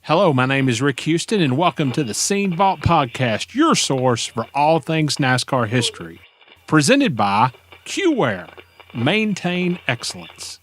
Hello, my name is Rick Houston, and welcome to the Scene Vault Podcast, your source for all things NASCAR history. Presented by QWare. Maintain excellence.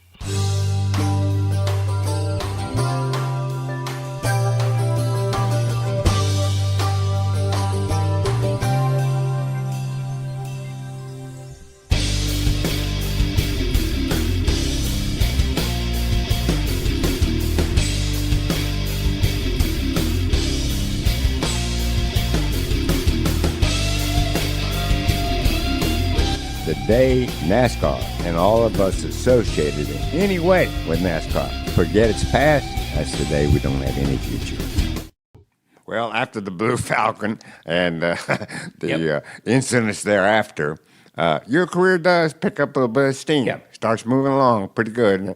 The day NASCAR and all of us associated in any way with NASCAR forget its past, that's the day we don't have any future. Well, after the Blue Falcon and the incidents thereafter, your career does pick up a little bit of steam. Yep. Starts moving along pretty good.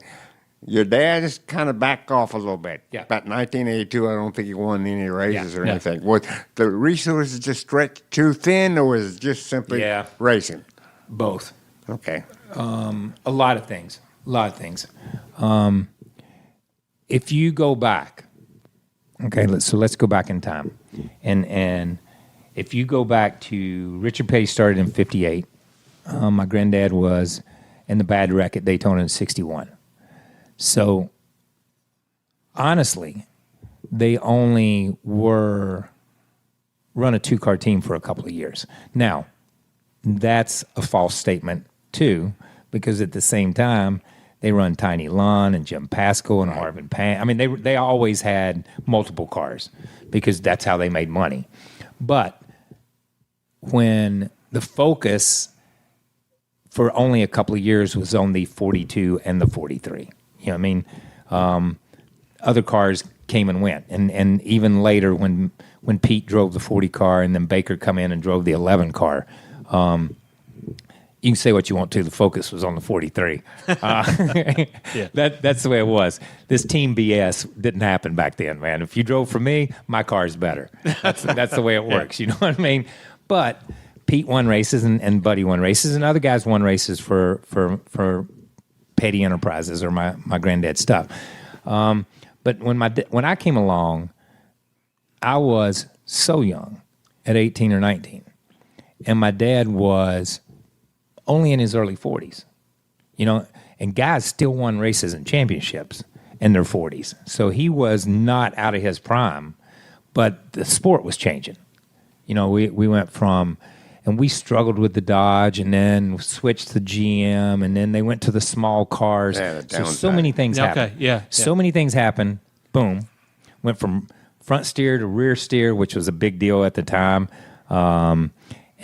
Your dad just kind of backed off a little bit. Yeah. About 1982, I don't think he won any races or Yeah. anything. Was the resources just stretched too thin, or was it just simply racing? Both. Okay. A lot of things. If you go back, okay, let's go back in time, and if you go back to Richard Petty started in '58. My granddad was in the bad wreck at Daytona in '61. So honestly, they only were run a two-car team for a couple of years. Now, that's a false statement too, because at the same time they run Tiny Lund and Jim Pascal and Marvin Pan. I mean, they always had multiple cars because that's how they made money. But when the focus for only a couple of years was on the 42 and the 43, you know what I mean? Other cars came and went, and even later when Pete drove the 40 car and then Baker come in and drove the 11 car. You can say what you want to. The focus was on the 43. That's the way it was. This team BS didn't happen back then, man. If you drove for me, my car's better. That's the way it works. You know what I mean? But Pete won races and Buddy won races, and other guys won races for Petty Enterprises or my granddad's stuff. But when I came along, I was so young, at 18 or 19. And my dad was only in his early 40s, you know, and guys still won races and championships in their 40s. So he was not out of his prime, but the sport was changing. You know, we went from, and we struggled with the Dodge and then switched to GM, and then they went to the small cars. Yeah, so many things happened. So many things happened. Boom. Went from front steer to rear steer, which was a big deal at the time.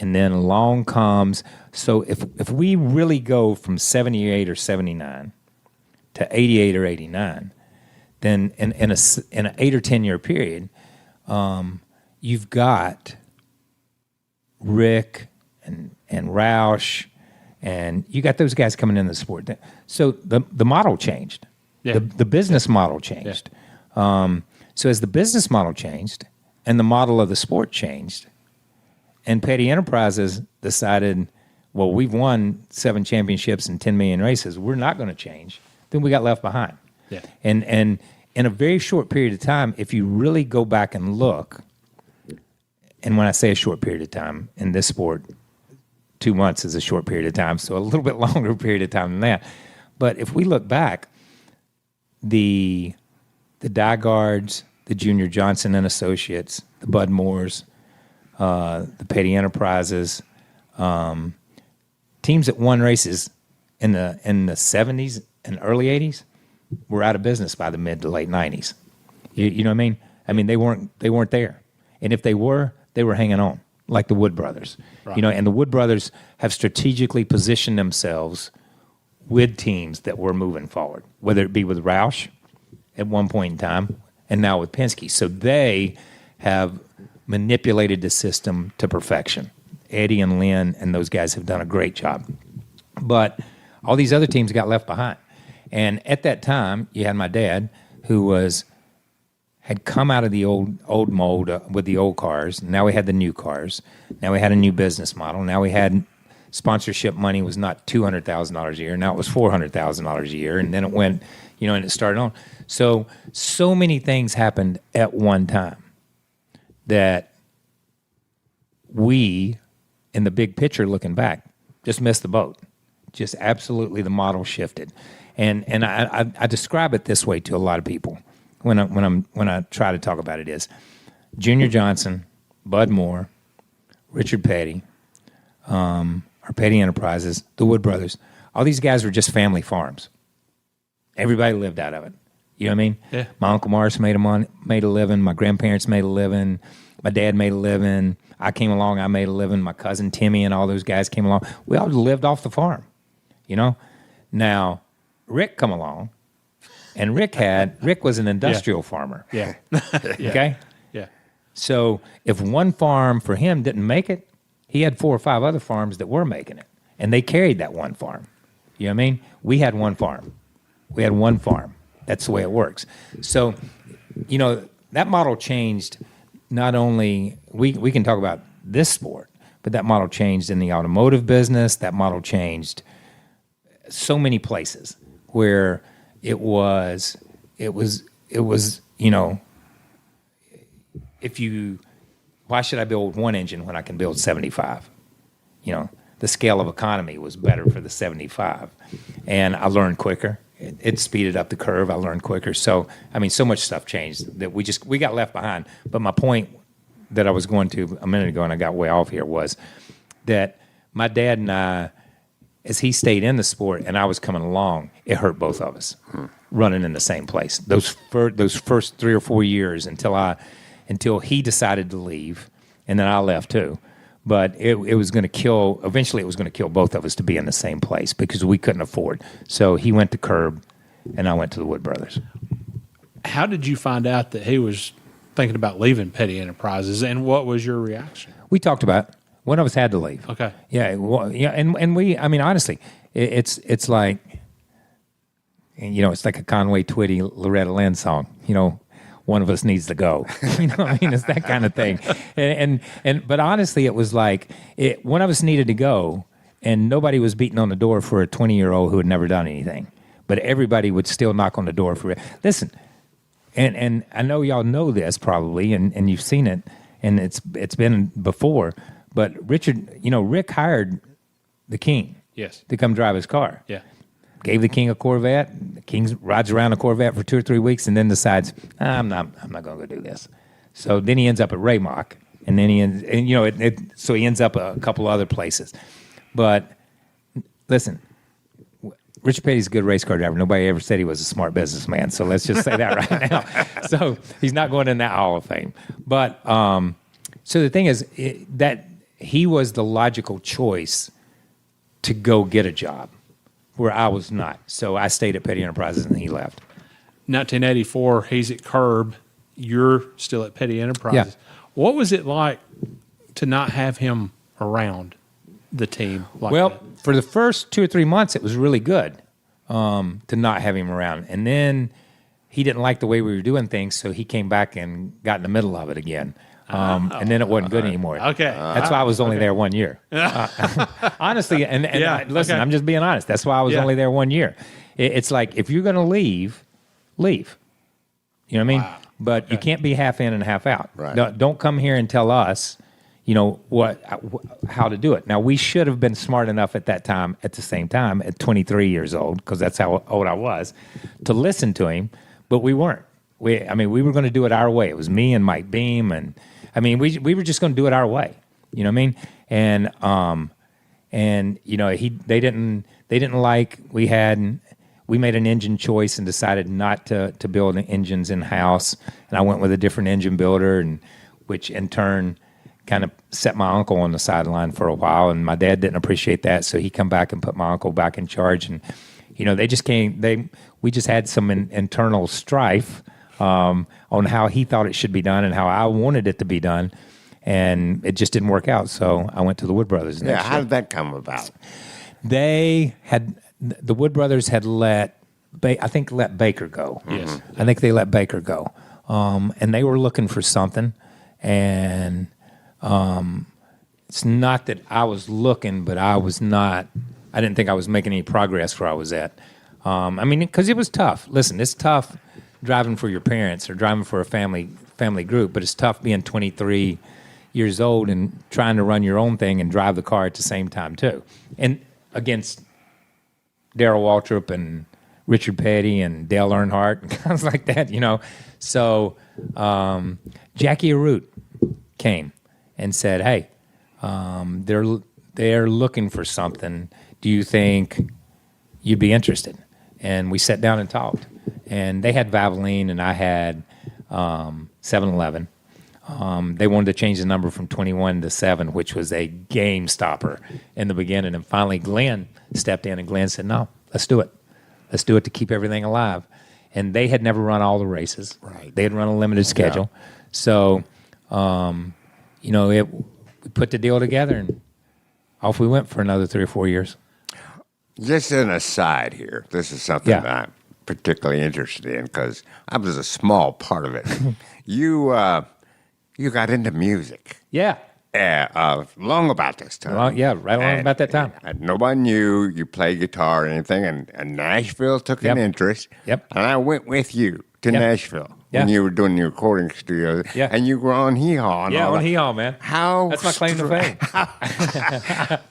And then along comes, so if we really go from 78 or 79 to 88 or 89, then in an 8 or 10 year period, you've got Rick and Roush, and you got those guys coming in the sport. So the model changed. Yeah. The business model changed. Yeah. So as the business model changed and the model of the sport changed, and Petty Enterprises decided, well, we've won 7 championships and 10 million races. We're not going to change. Then we got left behind. Yeah. And in a very short period of time, if you really go back and look, and when I say a short period of time in this sport, 2 months is a short period of time, so a little bit longer period of time than that. But if we look back, the Diegards, the Junior Johnson and Associates, the Bud Moores, the Petty Enterprises, teams that won races in the 70s and early 80s were out of business by the mid to late 90s. You know what I mean? I mean, they weren't there, and if they were hanging on like the Wood Brothers. Right. You know, and the Wood Brothers have strategically positioned themselves with teams that were moving forward, whether it be with Roush at one point in time and now with Penske. So they have manipulated the system to perfection. Eddie and Lynn and those guys have done a great job. But all these other teams got left behind. And at that time, you had my dad, who had come out of the old mold with the old cars. Now we had the new cars. Now we had a new business model. Now we had sponsorship money was not $200,000 a year. Now it was $400,000 a year. And then it went, and it started on. So many things happened at one time that we, in the big picture looking back, just missed the boat. Just absolutely the model shifted. And I describe it this way to a lot of people when I try to talk about it is Junior Johnson, Bud Moore, Richard Petty, our Petty Enterprises, the Wood Brothers, all these guys were just family farms. Everybody lived out of it. You know what I mean? Yeah. My Uncle Morris made a living. My grandparents made a living. My dad made a living. I came along, I made a living. My cousin Timmy and all those guys came along. We all lived off the farm, Now, Rick come along, and Rick was an industrial farmer. Yeah. Okay? Yeah. So if one farm for him didn't make it, he had 4 or 5 other farms that were making it, and they carried that one farm. You know what I mean? We had one farm. That's the way it works. So, that model changed. Not only we can talk about this sport, but that model changed in the automotive business. That model changed so many places where it was why should I build one engine when I can build 75? The scale of economy was better for the 75, and I learned quicker. It speeded up the curve. I learned quicker. So, so much stuff changed that we got left behind. But my point that I was going to a minute ago, and I got way off here, was that my dad and I, as he stayed in the sport and I was coming along, it hurt both of us running in the same place. Those first 3 or 4 years until he decided to leave, and then I left too. But it was going to kill. Eventually, it was going to kill both of us to be in the same place because we couldn't afford. So he went to Curb, and I went to the Wood Brothers. How did you find out that he was thinking about leaving Petty Enterprises, and what was your reaction? We talked about it. One of us had to leave. Okay. Yeah. Well, yeah. And we. Honestly, it's like, it's like a Conway Twitty, Loretta Lynn song. One of us needs to go. It's that kind of thing. But honestly, it was like one of us needed to go, and nobody was beating on the door for a 20-year-old who had never done anything. But everybody would still knock on the door for it. Listen, and I know y'all know this probably, and you've seen it, and it's been before. But Rick hired the King, yes, to come drive his car. Yeah. Gave the King a Corvette. The King rides around a Corvette for 2 or 3 weeks, and then decides, I'm not going to go do this. So then he ends up at Raymock, and then so he ends up a couple other places. But listen, Richard Petty's a good race car driver. Nobody ever said he was a smart businessman, so let's just say that right now. So he's not going in that Hall of Fame. But so the thing is that he was the logical choice to go get a job, where I was not. So I stayed at Petty Enterprises, and he left. 1984, he's at Curb. You're still at Petty Enterprises. Yeah. What was it like to not have him around the team? Well, for the first 2 or 3 months, it was really good to not have him around. And then he didn't like the way we were doing things, so he came back and got in the middle of it again. And then it wasn't good anymore. Okay. That's why I was only there 1 year. Honestly, listen, I'm just being honest. That's why I was only there 1 year. It's like, if you're going to leave. You know what I mean? Wow. But you can't be half in and half out. Right. Don't come here and tell us, how to do it. Now, we should have been smart enough at the same time, at 23 years old, because that's how old I was, to listen to him, but we weren't. We were going to do it our way. It was me and Mike Beam, and we were just going to do it our way. You know what I mean? And they didn't like we made an engine choice and decided not to build engines in house, and I went with a different engine builder, and which in turn kind of set my uncle on the sideline for a while, and my dad didn't appreciate that, so he come back and put my uncle back in charge, and we just had some internal strife on how he thought it should be done and how I wanted it to be done, and it just didn't work out. So I went to the Wood Brothers. Yeah, how did that come about? The Wood Brothers had let Baker go. Yes, I think they let Baker go, and they were looking for something, and it's not that I was looking, but I didn't think I was making any progress where I was at. I mean, because it was tough. Listen, it's tough driving for your parents or driving for a family group, but it's tough being 23 years old and trying to run your own thing and drive the car at the same time too. And against Darrell Waltrip and Richard Petty and Dale Earnhardt and guys like that, you know. So Jackie Arute came and said, "Hey, they're looking for something. Do you think you'd be interested?" And we sat down and talked. And they had Valvoline, and I had 7-Eleven. They wanted to change the number from 21 to 7, which was a game stopper in the beginning. And finally, Glenn stepped in, and Glenn said, "No, let's do it. Let's do it to keep everything alive." And they had never run all the races. Right. They had run a limited schedule. Yeah. So, you know, we put the deal together, and off we went for another 3 or 4 years. Just an aside here. This is something that I'm particularly interested in because I was a small part of it. You got into music. Yeah. Long about this time. Right along about that time. Nobody knew you played guitar or anything, and Nashville took an interest. Yep. And I went with you to Nashville when you were doing your recording studio. Yeah. And you were on Hee Haw. On Hee Haw, man. That's my claim to fame.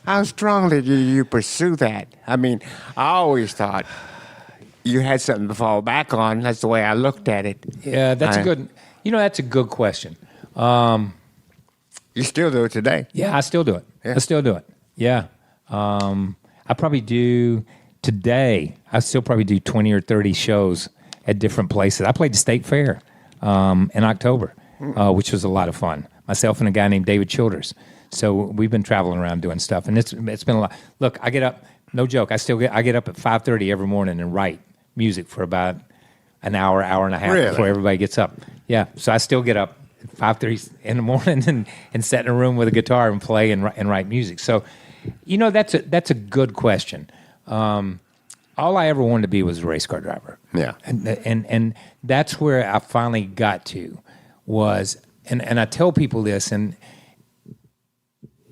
How strongly did you pursue that? I mean, I always thought you had something to fall back on. That's the way I looked at it. Yeah, that's a good question. You still do it today? Yeah, I still do it. Yeah. I still do it. Yeah. I probably do today. I still probably do 20 or 30 shows at different places. I played the State Fair in October, which was a lot of fun. Myself and a guy named David Childers. So we've been traveling around doing stuff, and it's been a lot. Look, I get up. No joke. I get up at 5:30 every morning and write music for about an hour and a half before everybody gets up. Yeah. So I still get up at 5:30 in the morning and sit in a room with a guitar and play and write music. So, you know, that's a good question. All I ever wanted to be was a race car driver. Yeah. And that's where I finally got to was, and I tell people this, and,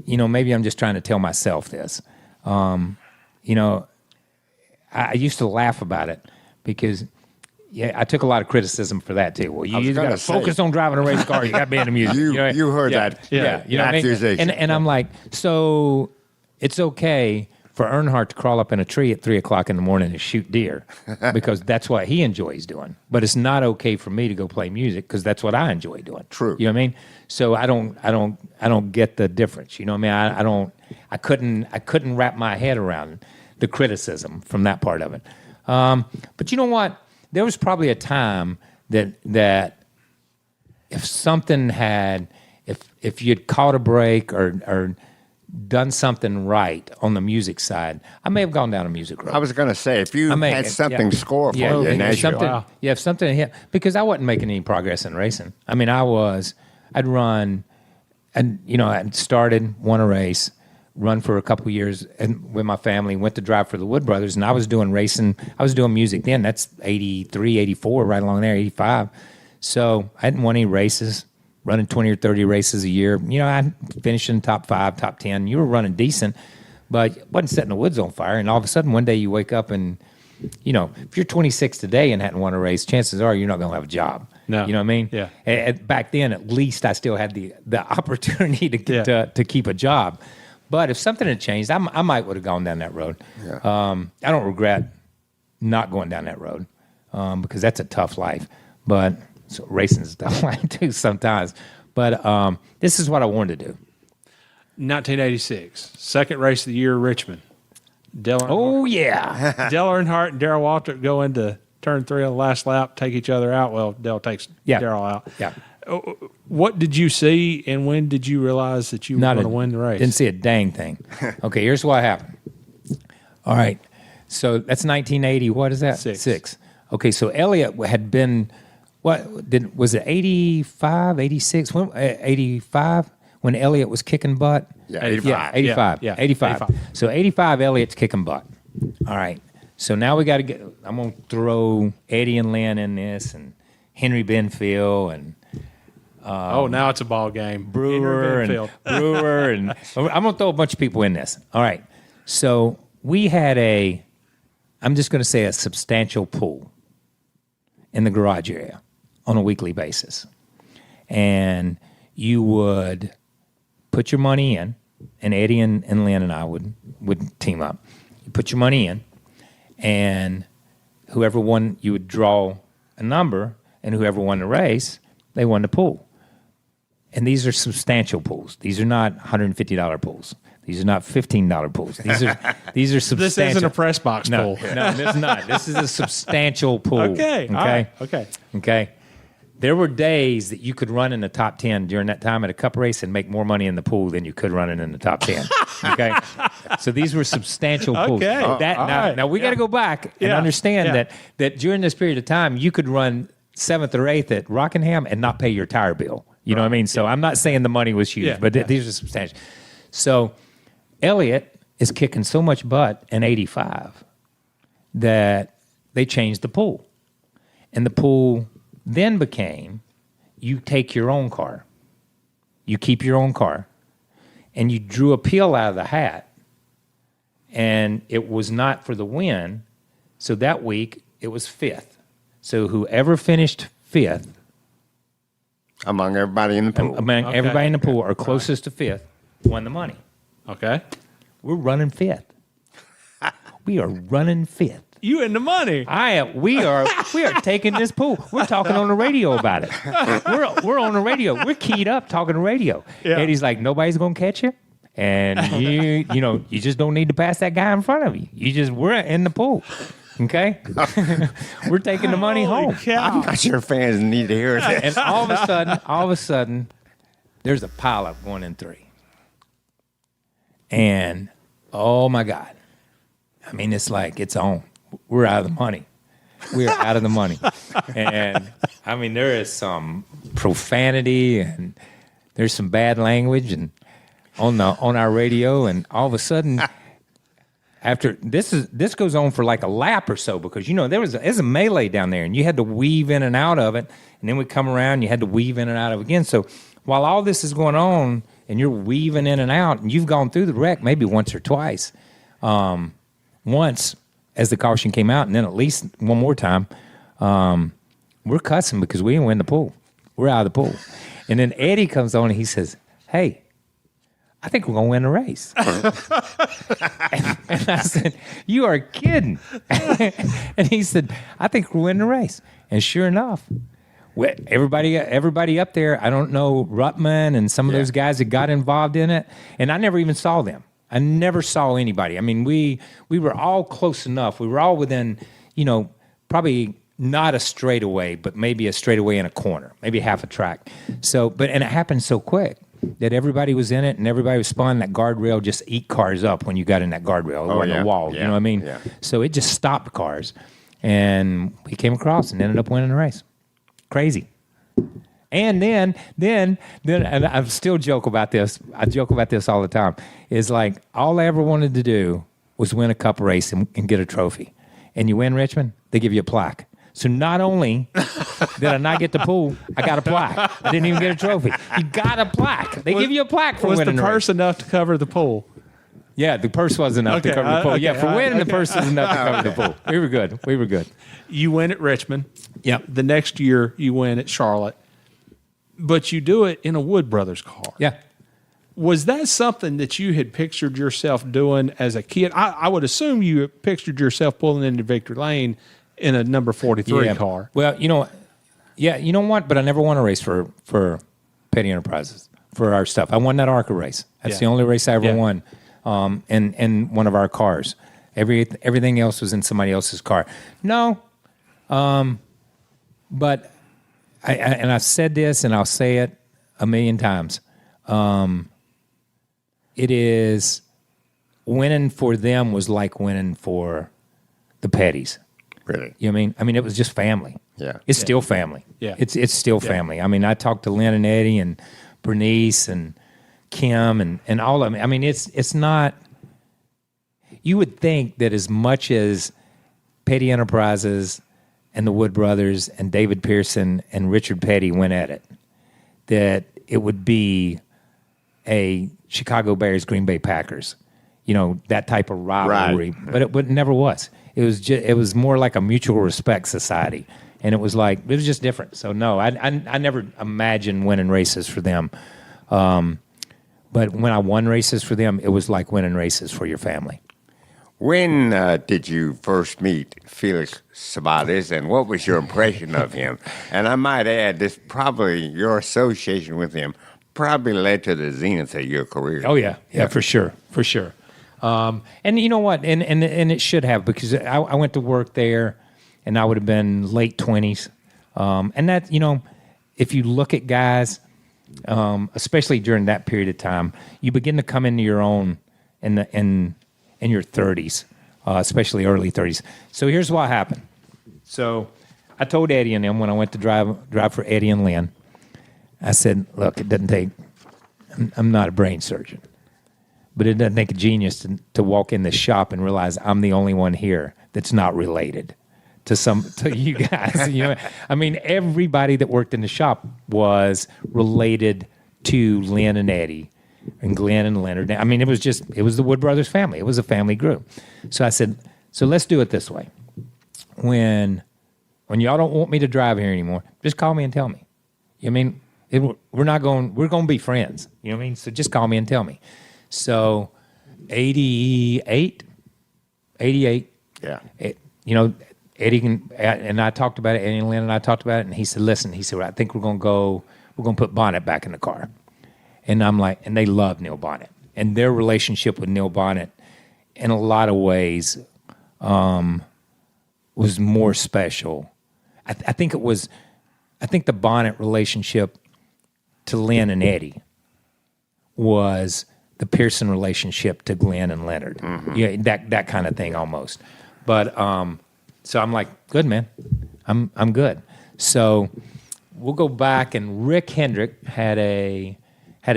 you know, maybe I'm just trying to tell myself this. You know, I used to laugh about it because, I took a lot of criticism for that too. Well, you got to focus on driving a race car. You got to be in the music. You heard that. Yeah. You know what I mean? And I'm like, so it's okay for Earnhardt to crawl up in a tree at 3 o'clock in the morning and shoot deer because that's what he enjoys doing. But it's not okay for me to go play music because that's what I enjoy doing. True. You know what I mean? So I don't get the difference. You know what I mean? I couldn't wrap my head around the criticism from that part of it. But you know what? There was probably a time that if something had, if you'd caught a break or done something right on the music side, I may have gone down a music road. I was going to say, if you had something score for you in Nashville. If something hit, because I wasn't making any progress in racing. I mean, I'd run, and, you know, I'd started, won a race, run for a couple of years and with my family, went to drive for the Wood Brothers, and I was doing racing. I was doing music then. That's 83, 84, right along there, 85. So I hadn't won any races, running 20 or 30 races a year. You know, I finished in top 5, top 10. You were running decent, but wasn't setting the woods on fire. And all of a sudden, one day you wake up and, you know, if you're 26 today and hadn't won a race, chances are you're not going to have a job. No. You know what I mean? Yeah. Back then, at least I still had the opportunity to keep a job. But if something had changed, I might would have gone down that road. Yeah. I don't regret not going down that road because that's a tough life. But so racing is a tough life too sometimes. But this is what I wanted to do. 1986, second race of the year, Richmond. Dale Earnhardt and Darrell Waltrip go into turn 3 on the last lap, take each other out. Well, Dale takes Darrell out. Yeah. What did you see, and when did you realize that you were going to win the race? Didn't see a dang thing. Okay, here's what happened. All right, so that's 1980. What is that? Six. Okay, so Elliott had been, was it 85, 86? 85 when Elliott was kicking butt? Yeah, 85. Yeah, 85. So 85, Elliott's kicking butt. All right, so now we got to get, I'm going to throw Eddie and Lynn in this, and Henry Benfield, and now it's a ball game. Brewer and I'm going to throw a bunch of people in this. All right. So we had I'm just going to say a substantial pool in the garage area on a weekly basis. And you would put your money in, and Eddie and Lynn and I would team up. You put your money in, and whoever won, you would draw a number, and whoever won the race, they won the pool. And these are substantial pools. These are not $150 pools. These are not $15 pools. These are substantial. This isn't a press box pool. No, this is not. This is a substantial pool. Okay. Right. Okay. There were days that you could run in the top 10 during that time at a cup race and make more money in the pool than you could running in the top 10. Okay. So these were substantial pools. Okay. Now we got to go back and understand that during this period of time, you could run 7th or 8th at Rockingham and not pay your tire bill. You know what I mean? So I'm not saying the money was huge, but these are substantial. So Elliott is kicking so much butt in 85 that they changed the pool. And the pool then became, you take your own car. You keep your own car. And you drew a pill out of the hat. And it was not for the win. So that week, it was 5th. So whoever finished 5th, among everybody in the pool. Everybody in the pool or closest to 5th won the money. Okay. We're running 5th. We are running 5th. You in the money. We are taking this pool. We're talking on the radio about it. We're on the radio. We're keyed up talking the radio. Yeah. Eddie's like, nobody's gonna catch you. And you just don't need to pass that guy in front of you. We're in the pool. Okay? We're taking the money home. I'm not sure fans need to hear this. And all of a sudden, there's a pileup going in 3. And, oh my God. I mean, it's like, it's on. We're out of the money. We're out of the money. And, I mean, there is some profanity and there's some bad language and on our radio. And all of a sudden... After this goes on for like a lap or so because there's a melee down there and you had to weave in and out of it and then we come around and you had to weave in and out of it again. So while all this is going on and you're weaving in and out and you've gone through the wreck maybe once or twice, once as the caution came out and then at least one more time, we're cussing because we didn't win the pool. We're out of the pool. And then Eddie comes on and he says, "Hey, I think we're going to win the race." and I said, "You are kidding." And he said, "I think we'll win the race." And sure enough, everybody up there, I don't know, Ruttman and some of those guys that got involved in it, and I never even saw them. I never saw anybody. I mean, we were all close enough. We were all within, probably not a straightaway, but maybe a straightaway in a corner, maybe half a track. So, and it happened so quick that everybody was in it and everybody was spawning that guardrail just eat cars up when you got in that guardrail or the wall. You know what I mean? Yeah. So it just stopped cars. And we came across and ended up winning the race. Crazy. And then, and I still joke about this. I joke about this all the time. Is like all I ever wanted to do was win a cup race and get a trophy. And you win Richmond, they give you a plaque. So not only did I not get the pool, I got a plaque. I didn't even get a trophy. You got a plaque. They give you a plaque for winning the race. Was the purse enough to cover the pool? Yeah, the purse was enough to cover the pool. For winning, the purse was enough to cover the pool. We were good. You win at Richmond. Yep. The next year, you win at Charlotte. But you do it in a Wood Brothers car. Yeah. Was that something that you had pictured yourself doing as a kid? I would assume you pictured yourself pulling into Victory Lane in a number 43 car. Well, you know what? But I never won a race for Petty Enterprises, for our stuff. I won that ARCA race. That's the only race I ever won in one of our cars. Everything else was in somebody else's car. No, but I've said this and I'll say it a million times. It is winning for them was like winning for the Pettys. Really? You know what I mean? I mean, it was just family. Yeah. It's still family. Yeah. It's still family. I mean, I talked to Lynn and Eddie and Bernice and Kim and all of them. I mean, it's not, you would think that as much as Petty Enterprises and the Wood Brothers and David Pearson and Richard Petty went at it, that it would be a Chicago Bears, Green Bay Packers, that type of rivalry. Right. But it never was. It was more like a mutual respect society, and it was just different. So no, I never imagined winning races for them. But when I won races for them, it was like winning races for your family. When did you first meet Felix Sabates, and what was your impression of him? And I might add, your association with him probably led to the zenith of your career. Oh yeah, for sure. And you know what? And it should have, because I went to work there, and I would have been late 20s. And that, if you look at guys, especially during that period of time, you begin to come into your own in your 30s, especially early 30s. So here's what happened. So I told Eddie and them when I went to drive for Eddie and Lynn, I said, look, it doesn't take, I'm not a brain surgeon, but it doesn't take a genius to walk in the shop and realize I'm the only one here that's not related to you guys. I mean, everybody that worked in the shop was related to Lynn and Eddie and Glenn and Leonard. I mean, it was the Wood Brothers family. It was a family group. So I said, so let's do it this way. When y'all don't want me to drive here anymore, just call me and tell me. We're going to be friends. You know what I mean? So just call me and tell me. So 88. Yeah. Eddie and I talked about it, Eddie and Lynn and I talked about it, and he said, listen, I think we're going to put Bonnet back in the car. And I'm like, and they love Neil Bonnet. And their relationship with Neil Bonnet, in a lot of ways, was more special. I think the Bonnet relationship to Lynn and Eddie was the Pearson relationship to Glenn and Leonard. Mm-hmm. Yeah, that kind of thing almost. But so I'm like, good, man. I'm good. So we'll go back, and Rick Hendrick had a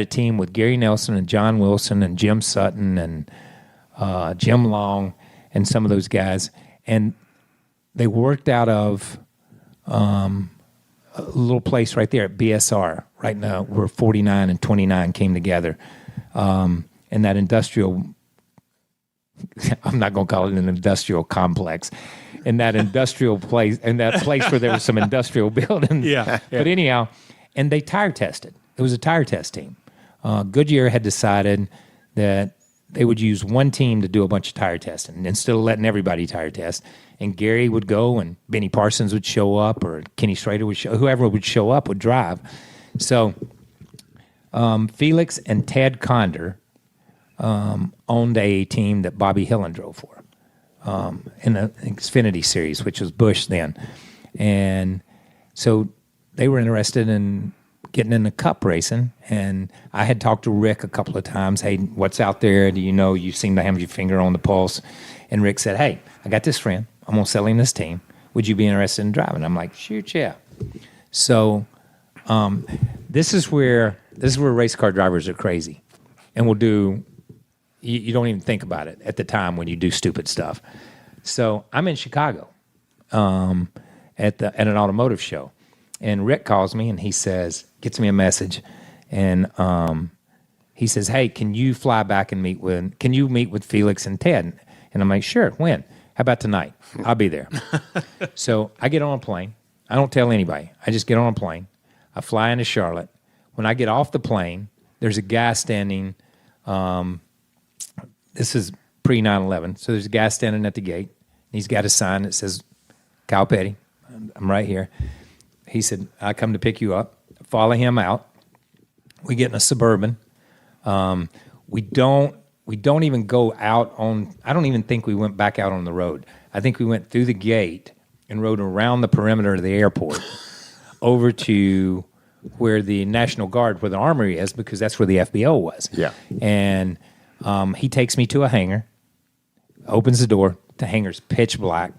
team with Gary Nelson and John Wilson and Jim Sutton and Jim Long and some of those guys, and they worked out of a little place right there at BSR, right now where 49 and 29 came together, and that industrial. I'm not going to call it an industrial complex. In that industrial place, in that place where there was some industrial buildings. Yeah. But anyhow, and they tire tested. It was a tire test team. Goodyear had decided that they would use one team to do a bunch of tire testing instead of letting everybody tire test. And Gary would go, and Benny Parsons would show up, or Kenny Schrader whoever would show up would drive. So Felix and Ted Condor owned a team that Bobby Hillen drove for in the Xfinity Series, which was Busch then. And so they were interested in getting in the Cup racing. And I had talked to Rick a couple of times. Hey, what's out there? Do you know? You seem to have your finger on the pulse. And Rick said, hey, I got this friend. I'm going to sell him this team. Would you be interested in driving? I'm like, shoot, yeah. So this is where race car drivers are crazy and will do. You don't even think about it at the time when you do stupid stuff. So I'm in Chicago at an automotive show, and Rick calls me and he gets me a message, and he says, "Hey, can you fly back and meet with Felix and Ted?" And I'm like, "Sure. When? How about tonight? I'll be there." So I get on a plane. I don't tell anybody. I just get on a plane. I fly into Charlotte. When I get off the plane, there's a guy standing. This is pre 9/11, so there's a guy standing at the gate. And he's got a sign that says, "Kyle Petty, I'm right here." He said, "I come to pick you up." Follow him out. We get in a Suburban. We don't even go out on. I don't even think we went back out on the road. I think we went through the gate and rode around the perimeter of the airport over to where the National Guard, where the Armory is, because that's where the FBO was. Yeah. And he takes me to a hangar, opens the door. The hangar's pitch black.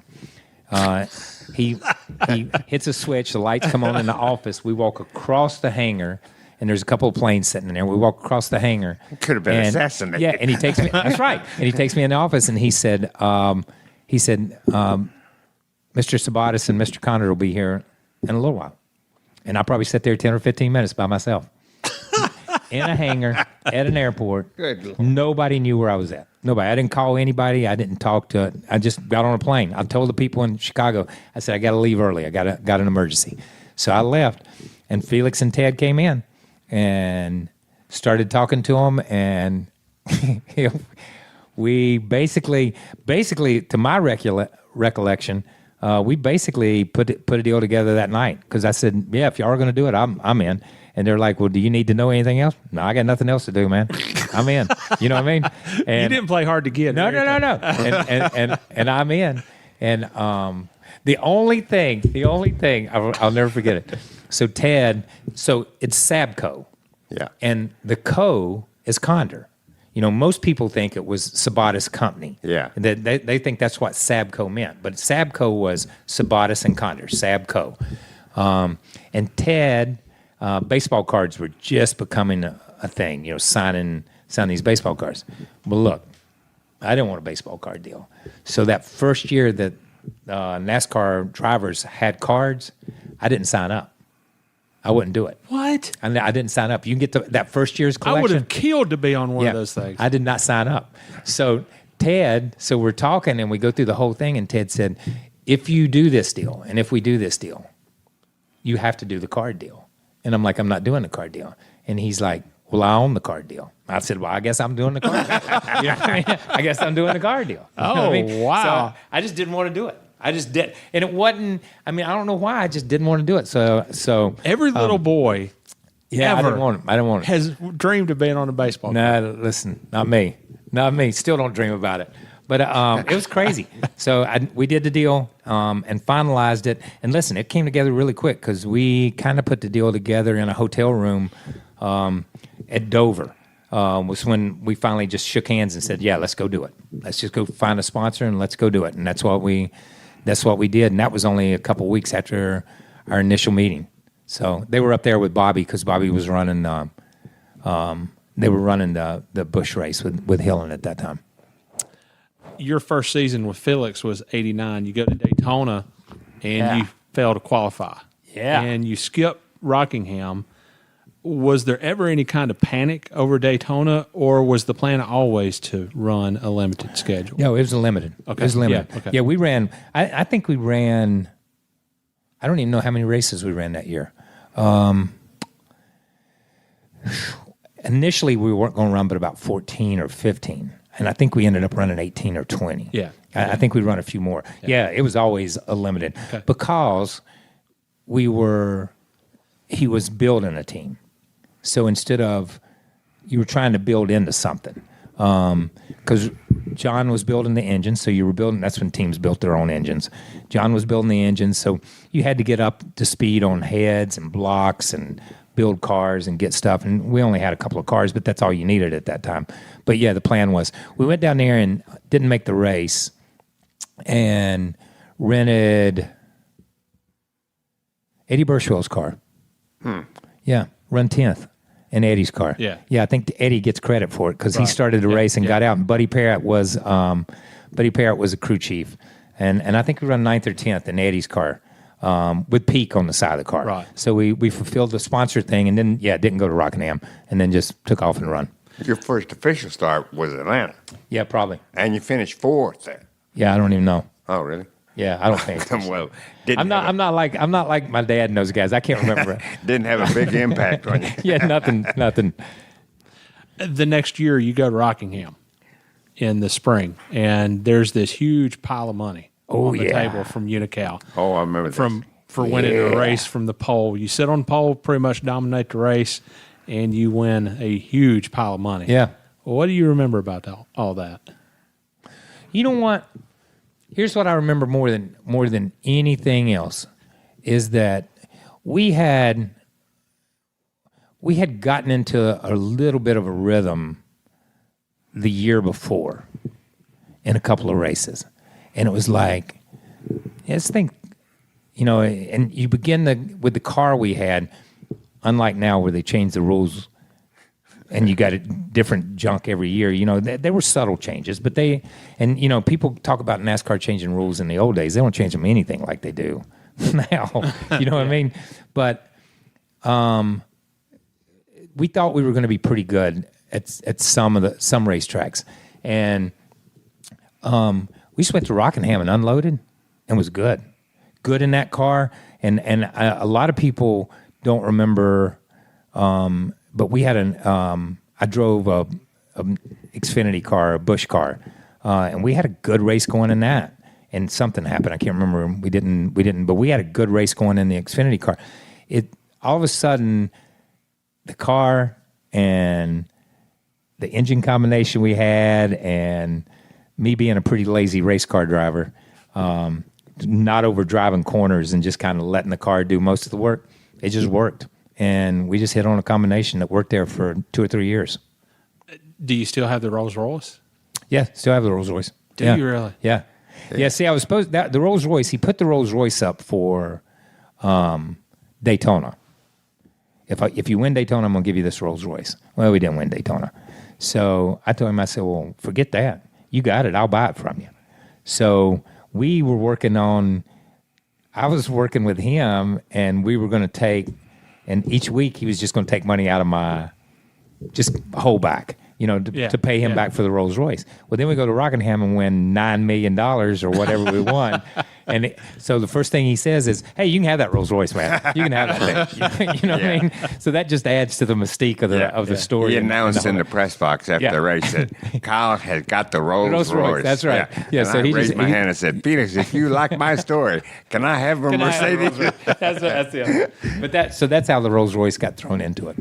He hits a switch. The lights come on in the office. We walk across the hangar, and there's a couple of planes sitting in there. We walk across the hangar. Could have been assassinated. Yeah, and he takes me. That's right. And he takes me in the office, and he said, "Mr. Sabates and Mr. Condor will be here in a little while." And I probably sat there 10 or 15 minutes by myself in a hangar at an airport. Good Lord. Nobody knew where I was at. Nobody. I didn't call anybody. I didn't talk to. I just got on a plane. I told the people in Chicago, I said, I got to leave early. I got an emergency. So I left, and Felix and Ted came in and started talking to them, and we basically, to my recollection, we basically put a deal together that night because I said, yeah, if y'all are going to do it, I'm in. And they're like, well, do you need to know anything else? No, I got nothing else to do, man. I'm in. You know what I mean? And you didn't play hard to get. No. And I'm in. And the only thing I'll never forget it. So Ted, it's Sabco. Yeah. And the co is Condor. You know, most people think it was Sabates Company. Yeah. They think that's what Sabco meant. But Sabco was Sabates and Condor, Sabco. And Ted, baseball cards were just becoming a thing, you know, signing these baseball cards. Well, look, I didn't want a baseball card deal. So that first year that NASCAR drivers had cards, I didn't sign up. I wouldn't do it. What? I didn't sign up. You can get that first year's collection. I would have killed to be on one of those things. I did not sign up. So we're talking and we go through the whole thing, and Ted said, if you do this deal and if we do this deal, you have to do the card deal. And I'm like, I'm not doing the card deal. And he's like, well, I own the card deal. I said, well, I guess I'm doing the card deal. You know what I mean? I guess I'm doing the card deal. You know what I mean? Wow. So I just didn't want to do it. I just did. And it wasn't, I mean, I don't know why. I just didn't want to do it. So every little boy I didn't want it. Has dreamed of being on a baseball team. No, listen, not me. Still don't dream about it. But it was crazy. So we did the deal and finalized it. And listen, it came together really quick because we kind of put the deal together in a hotel room at Dover. Was when we finally just shook hands and said, yeah, let's go do it. Let's just go find a sponsor and let's go do it. And that's what we did. And that was only a couple weeks after our initial meeting. So they were up there with Bobby because Bobby was running. They were running the Busch race with Hillen at that time. Your first season with Felix was '89. You go to Daytona, and you fail to qualify. Yeah, and you skip Rockingham. Was there ever any kind of panic over Daytona, or was the plan always to run a limited schedule? No, it was a limited. Okay. It was limited. Yeah, okay. Yeah, we ran. I think we ran. I don't even know how many races we ran that year. Initially, we weren't going to run but about 14 or 15. And I think we ended up running 18 or 20. Yeah. I think we run a few more. Yeah, it was always a limited because he was building a team. So instead of, you were trying to build into something. Because John was building the engine, so you were building, that's when teams built their own engines. John was building the engines, so you had to get up to speed on heads and blocks and build cars and get stuff. And we only had a couple of cars, but that's all you needed at that time. But yeah, the plan was, we went down there and didn't make the race and rented Eddie Burchwell's car. Yeah, run 10th in Eddie's car. Yeah. I think Eddie gets credit for it because he started the race and got out. And Buddy Parrott was a crew chief, and I think we run 9th or 10th in Eddie's car with Peak on the side of the car. Right. So we fulfilled the sponsor thing, and then didn't go to Rockingham, and then just took off and run. Your first official start was Atlanta. Yeah, probably. And you finished 4th there. Yeah, I don't even know. Oh, really? Yeah, I don't think. Well, I'm not like my dad and those guys. I can't remember. Didn't have a big impact on you. Yeah, nothing. The next year, you go to Rockingham in the spring, and there's this huge pile of money on the table from Unical. Oh, I remember that. For winning a race from the pole. You sit on the pole, pretty much dominate the race, and you win a huge pile of money. Yeah. Well, what do you remember about all that? You know what? Here's what I remember more than anything else is that we had gotten into a little bit of a rhythm the year before in a couple of races. And it was like, let's think, and you begin with the car we had, unlike now where they changed the rules and you got a different junk every year. There were subtle changes, but people talk about NASCAR changing rules in the old days. They don't change them anything like they do now. You know what I mean? But we thought we were going to be pretty good at some racetracks, and we just went to Rockingham and unloaded, and was good in that car. And a lot of people don't remember, but we had I drove a Xfinity car, a Busch car, and we had a good race going in that. And something happened. I can't remember. We didn't. But we had a good race going in the Xfinity car. All of a sudden, the car and the engine combination we had, and me being a pretty lazy race car driver, not over driving corners and just kind of letting the car do most of the work, it just worked. And we just hit on a combination that worked there for 2 or 3 years. Do you still have the Rolls Royce? Yeah, still have the Rolls Royce. Do you really? Yeah. Yeah, see, I was supposed that the Rolls Royce. He put the Rolls Royce up for Daytona. If you win Daytona, I'm gonna give you this Rolls Royce. Well, we didn't win Daytona, so I told him, I said, well, forget that. You got it. I'll buy it from you. So we were working on. I was working with him, and we were going to take. And each week, he was just going to take money out of my just hold back. To pay him back for the Rolls Royce. Well, then we go to Rockingham and win $9 million or whatever we won. And so the first thing he says is, hey, you can have that Rolls Royce, man. You can have that thing. You know what I mean? So that just adds to the mystique of the story. He announced in the press box after the race that Kyle had got the Rolls Royce. That's right. Yeah, so he raised my hand and said, Felix, if you like my story, can I have a Mercedes? That's it. But that's how the Rolls Royce got thrown into it.